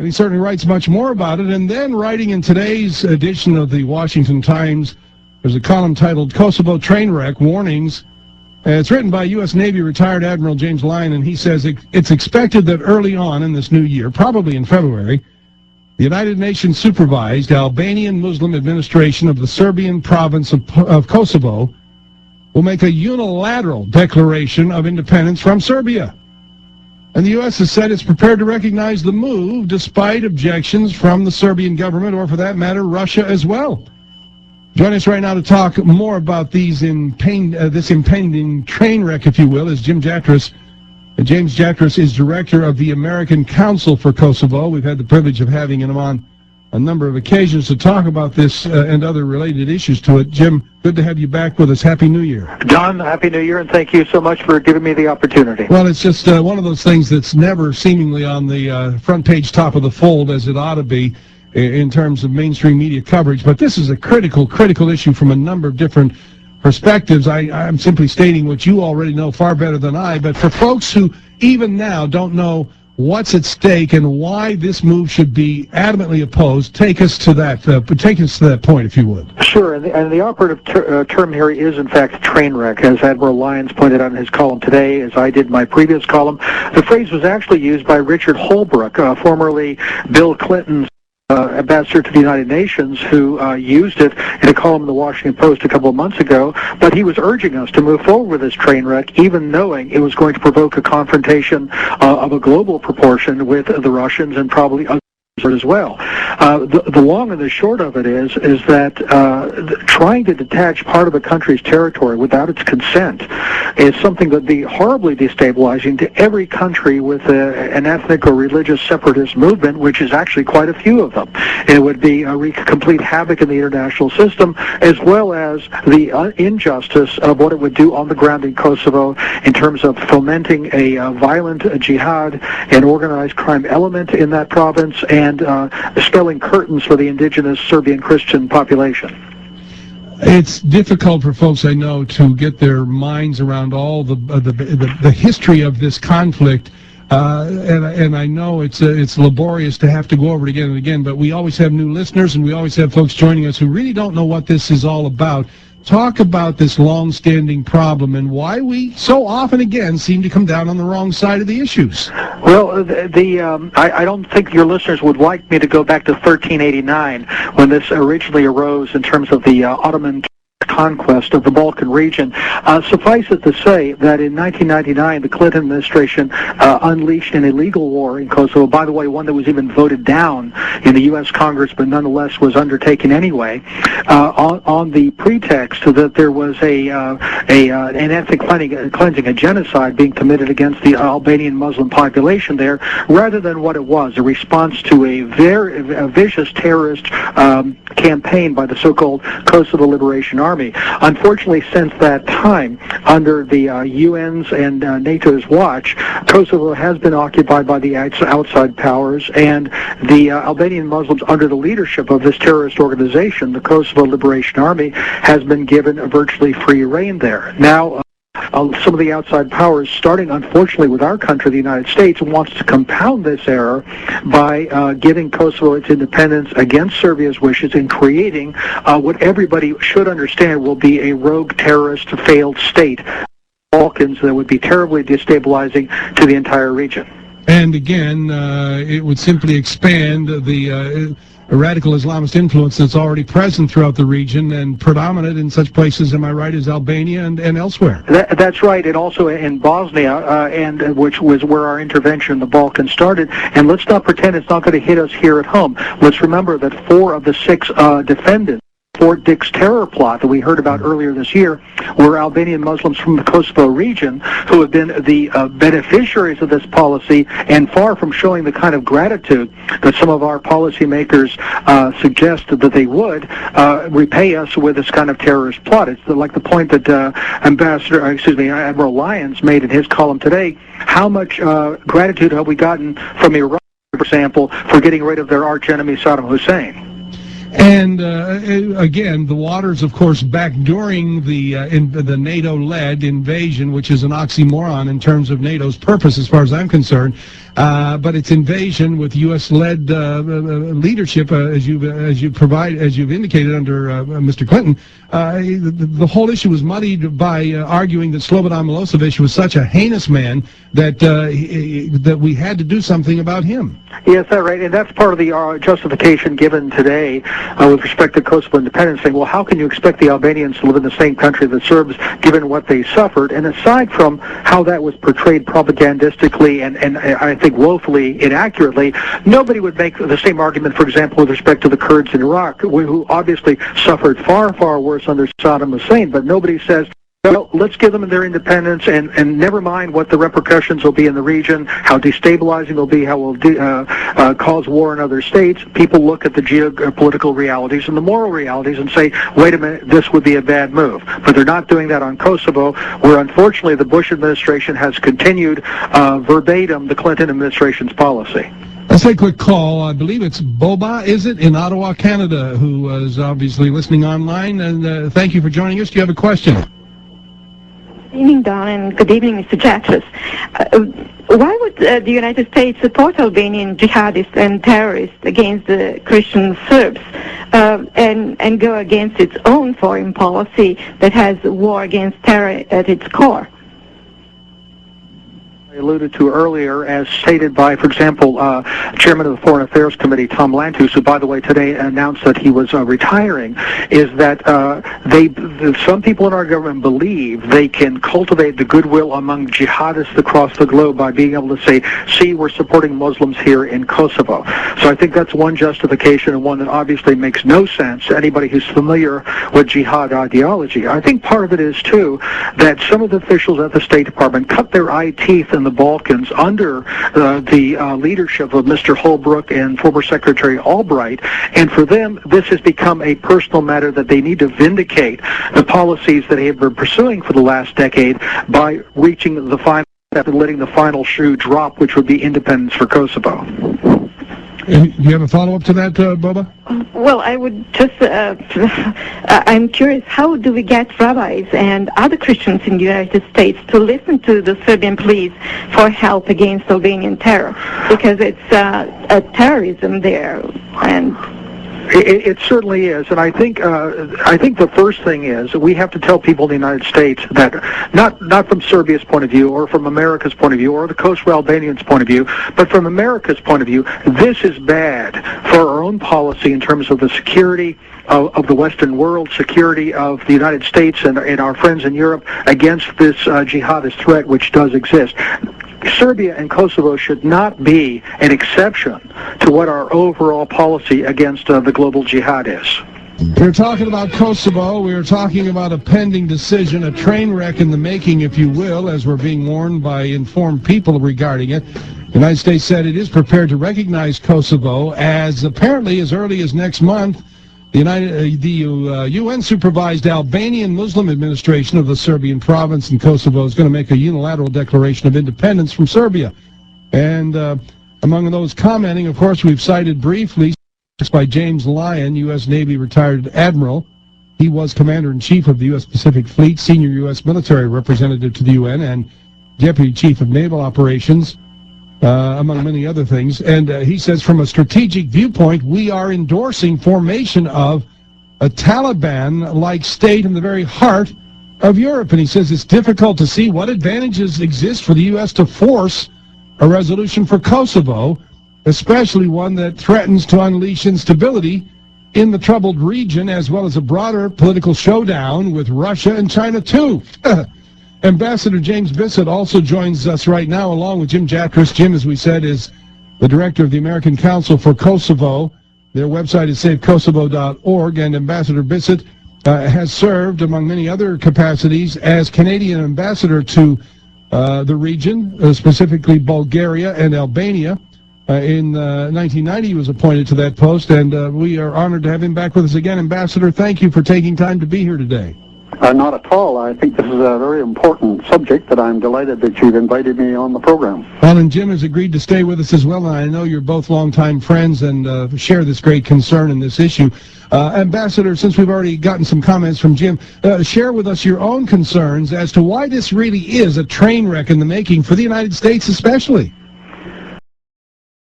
And he certainly writes much more about it. And then writing in today's edition of the Washington Times, there's a column titled Kosovo Train Wreck Warnings. It's written by U.S. Navy retired Admiral James Lyon, and he says it's expected that early on in this new year, probably in February, the United Nations supervised Albanian Muslim administration of the Serbian province of Kosovo will make a unilateral declaration of independence from Serbia. And the U.S. has said it's prepared to recognize the move despite objections from the Serbian government, or for that matter, Russia as well. Joining us right now to talk more about this impending train wreck, if you will, is Jim Jatras. James Jatras is director of the American Council for Kosovo. We've had the privilege of having him on a number of occasions to talk about this and other related issues to it. Jim, good to have you back with us. Happy New Year. John, Happy New Year, and thank you so much for giving me the opportunity. Well, it's just one of those things that's never seemingly on the front page top of the fold as it ought to be in terms of mainstream media coverage. But this is a critical issue from a number of different perspectives. I'm simply stating what you already know far better than I, but for folks who even now don't know what's at stake and why this move should be adamantly opposed, take us to that point, if you would. Sure, and the operative term here is, in fact, train wreck, as Admiral Lyons pointed out in his column today, as I did in my previous column. The phrase was actually used by Richard Holbrooke, formerly Bill Clinton's ambassador to the United Nations, who used it in a column in the Washington Post a couple of months ago, but he was urging us to move forward with this train wreck, even knowing it was going to provoke a confrontation of a global proportion with the Russians and probably others as well. The long and the short of it is that trying to detach part of a country's territory without its consent is something that would be horribly destabilizing to every country with an ethnic or religious separatist movement, which is actually quite a few of them. It would be complete havoc in the international system, as well as the injustice of what it would do on the ground in Kosovo in terms of fomenting a violent jihad and organized crime element in that province, and spelling curtains for the indigenous Serbian Christian population. It's difficult for folks, I know, to get their minds around all the history of this conflict, and I know it's laborious to have to go over it again and again, but we always have new listeners, and we always have folks joining us who really don't know what this is all about. Talk about this long-standing problem and why we so often again seem to come down on the wrong side of the issues. Well, I don't think your listeners would like me to go back to 1389 when this originally arose in terms of the Ottoman conquest of the Balkan region. Suffice it to say that in 1999, the Clinton administration unleashed an illegal war in Kosovo, by the way, one that was even voted down in the U.S. Congress, but nonetheless was undertaken anyway, on the pretext that there was an ethnic cleansing, a genocide being committed against the Albanian Muslim population there, rather than what it was, a response to a very vicious terrorist campaign by the so-called Kosovo Liberation Army. Unfortunately, since that time, under the UN's and NATO's watch, Kosovo has been occupied by the outside powers, and the Albanian Muslims, under the leadership of this terrorist organization, the Kosovo Liberation Army, has been given virtually free rein there. Now, some of the outside powers, starting unfortunately with our country, the United States, wants to compound this error by giving Kosovo its independence against Serbia's wishes and creating what everybody should understand will be a rogue terrorist failed state, Balkans, that would be terribly destabilizing to the entire region. And again, it would simply expand the radical Islamist influence that's already present throughout the region and predominant in such places, am I right, as Albania and elsewhere? That's right, and also in Bosnia, and which was where our intervention in the Balkans started. And let's not pretend it's not going to hit us here at home. Let's remember that 4 of the 6 defendants Fort Dix terror plot that we heard about earlier this year were Albanian Muslims from the Kosovo region who have been the beneficiaries of this policy, and far from showing the kind of gratitude that some of our policymakers suggested that they would repay us with this kind of terrorist plot. It's like the point that Admiral Lyons made in his column today. How much gratitude have we gotten from Iraq, for example, for getting rid of their archenemy Saddam Hussein? And again, the waters, of course, back during the NATO-led invasion, which is an oxymoron in terms of NATO's purpose, as far as I'm concerned. but its invasion with U.S.-led leadership, as you've indicated under Mr. Clinton, the whole issue was muddied by arguing that Slobodan Milosevic was such a heinous man that that we had to do something about him. Yes, that's right, and that's part of the justification given today with respect to Kosovo independence, saying, well, how can you expect the Albanians to live in the same country as the Serbs, given what they suffered? And aside from how that was portrayed propagandistically and I think woefully inaccurately, nobody would make the same argument, for example, with respect to the Kurds in Iraq, who obviously suffered far, far worse under Saddam Hussein, but nobody says, well, let's give them their independence and never mind what the repercussions will be in the region, how destabilizing it will be, how it will cause war in other states. People look at the geopolitical realities and the moral realities and say, wait a minute, this would be a bad move. But they're not doing that on Kosovo, where unfortunately the Bush administration has continued verbatim the Clinton administration's policy. Let's take a quick call. I believe it's Boba, is it, in Ottawa, Canada, who is obviously listening online. And thank you for joining us. Do you have a question? Good evening, Don, and good evening, Mr. Jatras. Why would the United States support Albanian jihadists and terrorists against the Christian Serbs and go against its own foreign policy that has war against terror at its core? I alluded to earlier, as stated by, for example, Chairman of the Foreign Affairs Committee, Tom Lantos, who, by the way, today announced that he was retiring, is that some people in our government believe they can cultivate the goodwill among jihadists across the globe by being able to say, see, we're supporting Muslims here in Kosovo. So I think that's one justification, and one that obviously makes no sense to anybody who's familiar with jihad ideology. I think part of it is, too, that some of the officials at the State Department cut their eye teeth in the Balkans under the leadership of Mr. Holbrooke and former Secretary Albright, and for them this has become a personal matter that they need to vindicate the policies that they have been pursuing for the last decade by reaching the final step and letting the final shoe drop, which would be independence for Kosovo. Do you have a follow-up to that, Boba? Well, I would just, I'm curious, how do we get rabbis and other Christians in the United States to listen to the Serbian pleas for help against Albanian terror? Because it's a terrorism there, and... It certainly is, and I think the first thing is we have to tell people in the United States that not from Serbia's point of view or from America's point of view or the Kosovo Albanians' point of view, but from America's point of view, this is bad for our own policy in terms of the security of the Western world, security of the United States and our friends in Europe against this jihadist threat which does exist. Serbia and Kosovo should not be an exception to what our overall policy against the global jihad is. We're talking about Kosovo. We were talking about a pending decision, a train wreck in the making, if you will, as we're being warned by informed people regarding it. The United States said it is prepared to recognize Kosovo as apparently as early as next month. The UN-supervised Albanian Muslim administration of the Serbian province in Kosovo is going to make a unilateral declaration of independence from Serbia. And among those commenting, of course, we've cited briefly by James Lyon, U.S. Navy retired admiral. He was commander-in-chief of the U.S. Pacific Fleet, senior U.S. military representative to the UN, and deputy chief of naval operations. Among many other things. And he says, from a strategic viewpoint, we are endorsing formation of a Taliban-like state in the very heart of Europe. And he says it's difficult to see what advantages exist for the U.S. to force a resolution for Kosovo, especially one that threatens to unleash instability in the troubled region, as well as a broader political showdown with Russia and China, too. Ambassador James Bissett also joins us right now, along with Jim Jatras. Jim, as we said, is the director of the American Council for Kosovo. Their website is savekosovo.org, and Ambassador Bissett has served, among many other capacities, as Canadian ambassador to the region, specifically Bulgaria and Albania. In 1990, he was appointed to that post, and we are honored to have him back with us again. Ambassador, thank you for taking time to be here today. Not at all. I think this is a very important subject that I'm delighted that you've invited me on the program. Well, and Jim has agreed to stay with us as well, and I know you're both longtime friends and share this great concern in this issue. Ambassador, since we've already gotten some comments from Jim, share with us your own concerns as to why this really is a train wreck in the making for the United States especially.